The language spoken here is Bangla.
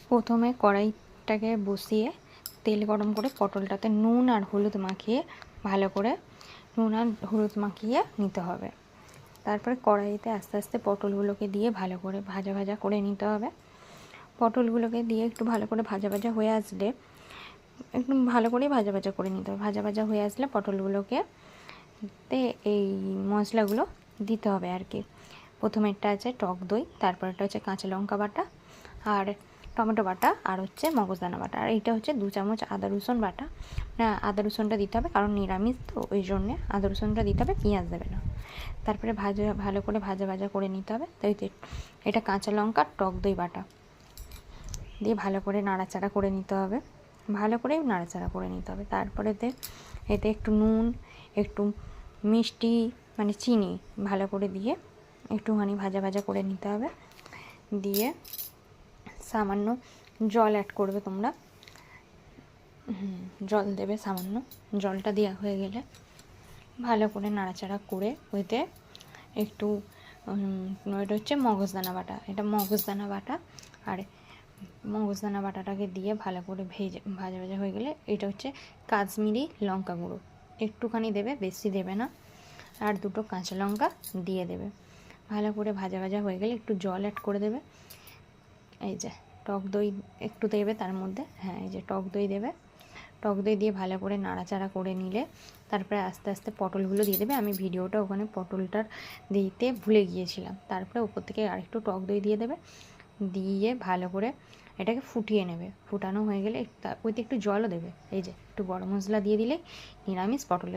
প্রথমে কড়াইটাকে বসিয়ে তেল গরম করে পটলটাতে নুন আর হলুদ মাখিয়ে ভালো করে নিতে হবে। তারপরে কড়াইতে আস্তে আস্তে পটলগুলোকে দিয়ে ভালো করে ভাজা ভাজা করে নিতে হবে। পটলগুলোকে দিয়ে একটু ভালো করে ভাজা ভাজা হয়ে আসলে একটু ভালো করেই ভাজা ভাজা করে নিতে হবে। ভাজা ভাজা হয়ে আসলে পটলগুলোকে এই মশলাগুলো দিতে হবে আর কি। প্রথমেরটা আছে টক দই, তারপরেরটা হচ্ছে কাঁচা লঙ্কা বাটা আর টমেটো বাটা আর হচ্ছে মগজদানা বাটা, আর এইটা হচ্ছে 2 চামচ আদা রসুন বাটা। না, আদা রসুনটা দিতে হবে কারণ নিরামিষ তো, ওই জন্যে আদা রসুনটা দিতে হবে, পেঁয়াজ দেবে না। তারপরে ভালো করে ভাজা ভাজা করে নিতে হবে। তাই এটা কাঁচা লঙ্কা টক দই বাটা দিয়ে ভালো করে নাড়াচাড়া করে নিতে হবে, ভালো করেই নাড়াচাড়া করে নিতে হবে। তারপরে এতে একটু নুন, একটু মিষ্টি মানে চিনি ভালো করে দিয়ে একটুখানি ভাজা ভাজা করে নিতে হবে। দিয়ে সামান্য জল অ্যাড করবে তোমরা, জল দেবে সামান্য। জলটা দেওয়া হয়ে গেলে ভালো করে নাড়াচাড়া করে ওইতে একটু এটা হচ্ছে মগজদানা বাটা, এটা মগজদানা বাটা, আর মগজদানা বাটাটাকে দিয়ে ভালো করে ভাজা ভাজা হয়ে গেলে এটা হচ্ছে কাশ্মীরি লঙ্কা গুঁড়ো একটুখানি দেবে, বেশি দেবে না। আর 2টো কাঁচা লঙ্কা দিয়ে দেবে। ভালো করে ভাজা ভাজা হয়ে গেলে একটু জল অ্যাড করে দেবে। এই যে টক দই একটু দেবে তার মধ্যে, হ্যাঁ এই যে টক দই দেবে। টক দই দিয়ে ভালো করে নাড়াচাড়া করে নিলে তারপরে আস্তে আস্তে পটলগুলো দিয়ে দেবে। আমি ভিডিওটা ওখানে পটলটার দিতে ভুলে গিয়েছিলাম। তারপরে উপর থেকে আরেকটু টক দই দিয়ে দেবে, দিয়ে ভালো করে এটাকে ফুটিয়ে নেবে। ফুটানো হয়ে গেলে ওইতে একটু জলও দেবে। এই যে একটু গরম মশলা দিয়ে দিলেই নিরামিষ পটলের